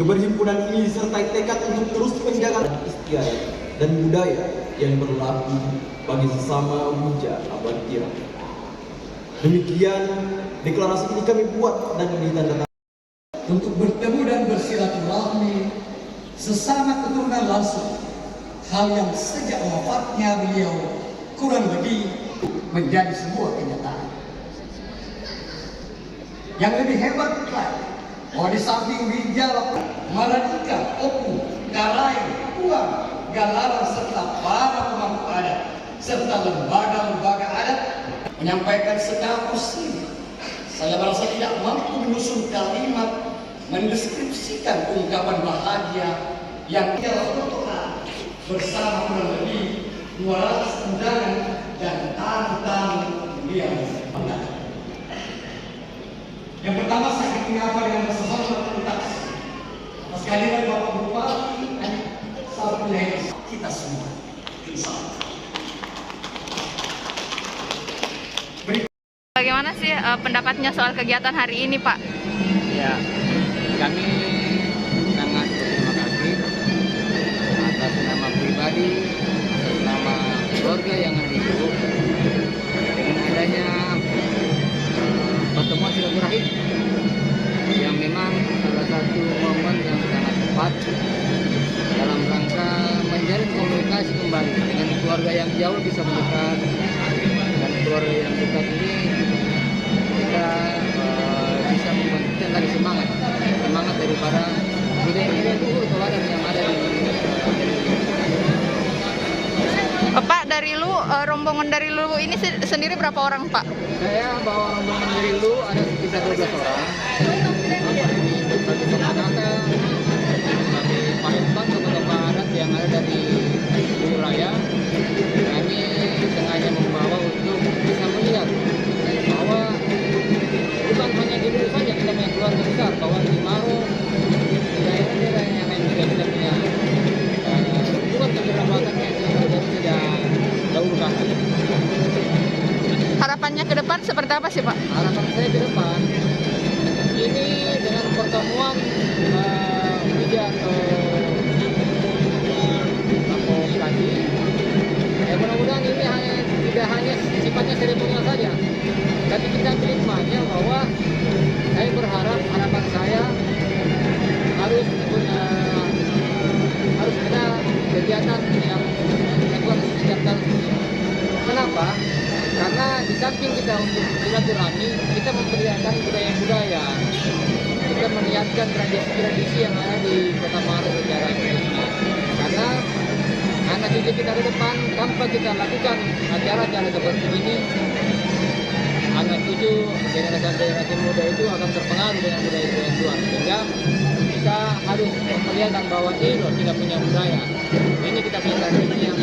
Keberhimpunan ini disertai tekad untuk terus menjaga istiadat dan budaya yang berlaku bagi sesama wija Abadiah. Demikian deklarasi ini kami buat dan ditandatangani untuk bertemu dan bersilaturahmi sesama keturunan langsung, hal yang sejak wafatnya beliau kurang lebih menjadi sebuah kenyataan. Yang lebih hebat lagi, bahwa di samping Wijaya, Maladika, Opu, Karai, Puang, Galaran, serta para pemangku adat, serta lembaga-lembaga adat menyampaikan secara positif. Saya merasa tidak mampu menyusun kalimat mendeskripsikan ungkapan bahagia yang telah berdoa bersama kurang lebih 200 undangan dan tamu-tamu beliau. Yang pertama saya menyapa dengan semangat tuntas Mas kehadiran Bapak Bupati Sabtu kita semua. Bagaimana sih pendapatnya soal kegiatan hari ini, Pak? Ya, kami sangat berterima kasih atas nama pribadi, atas nama keluarga yang ada di Luwu, dengan adanya pertemuan silaturahim yang memang salah satu momen yang sangat tepat dalam rangka menjalin komunikasi kembali dengan keluarga yang jauh bisa mendekat, dan keluarga yang dekat ini kita bisa memberikan tadi semangat daripada budaya luhur teladan yang ada di Pak, dari rombongan dari Luwu ini sendiri berapa orang, Pak? Saya bawa rombongan dari Luwu ada sekitar 12 orang. Bagi Sonata, bagi Palembang, tokoh-tokoh adat yang ada dari Luwu Raya, kami sengaja membawa untuk bisa melihat bahwa bukan hanya di Luwu saja kita punya keluarga besar, bahwa di Maro, di daerah-daerah yang lain juga kita punya bukan kekerabatan yang terjadi sejak dahulu kala. Harapannya ke depan seperti apa sih, Pak? Harapan saya ke depan ini dengan pertemuan Wija atau Lampau ya, mudah-mudahan ini tidak hanya sifatnya seremonial saja, tapi kita ambil hikmahnya bahwa saya berharap harapan saya harus ada kegiatan yang dilakukan sejak tahun ini. Kenapa? Karena di samping kita untuk silaturahmi, kita memperlihatkan budaya-budaya, kita melihatkan tradisi-tradisi yang ada di Kota Maro secara khususnya. Karena anak cucu kita ke depan, tanpa kita lakukan acara-acara seperti ini, anak cucu generasi muda itu akan terpengaruh dengan budaya-budaya yang luar. Sehingga kita harus memperlihatkan bahwa ini loh kita punya budaya. Ini kita punya tradisi yang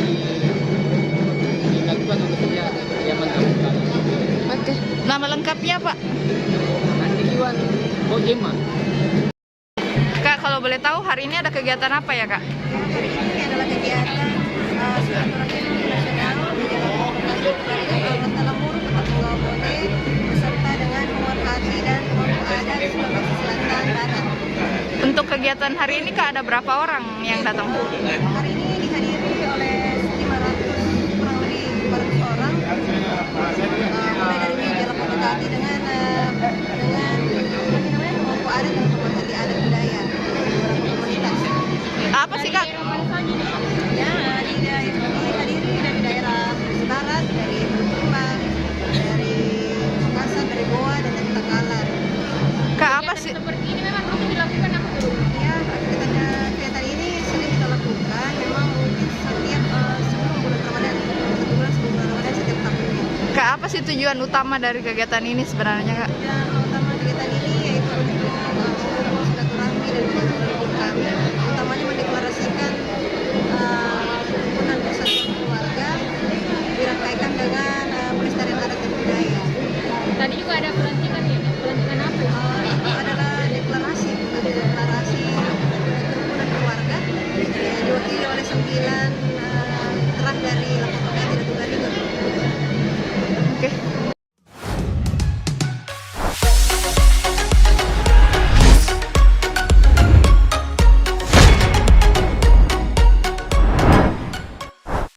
dilakukan untuk sejak zaman dahulu. Oke. Nama lengkapnya, Pak? Nanti Iwan Bojema. Kak, kalau boleh tahu hari ini ada kegiatan apa ya, Kak? Hari ini adalah kegiatan silaturahim nasional di Jalan Kota Lemur, Tempat Tunggal Bone, beserta dengan pemerhati dan pemangku adat Sulawesi Selatan Barat. Untuk kegiatan hari ini, Kak, ada berapa orang yang datang? Hari ini dihadiri oleh 500 kurang lebih 500 orang, mulai dari Jalan Kota dengan pemangku adat dan pemerhati adat budaya komunitas. Apa sih, Kak? Ya, dihadiri dari daerah Barat, dari Bulukumba, dari Makassar, dari Goa, dan dari Takalar. Kak, apa sih? Seperti ini memang harus dilakukan apa dulu? Ya, kegiatan ini sering kita lakukan. Memang mungkin setiap sebelum bulan Ramadan, 1 bulan sebelum bulan Ramadan setiap tahun. Kak, apa sih tujuan utama dari kegiatan ini sebenarnya, Kak? Ya,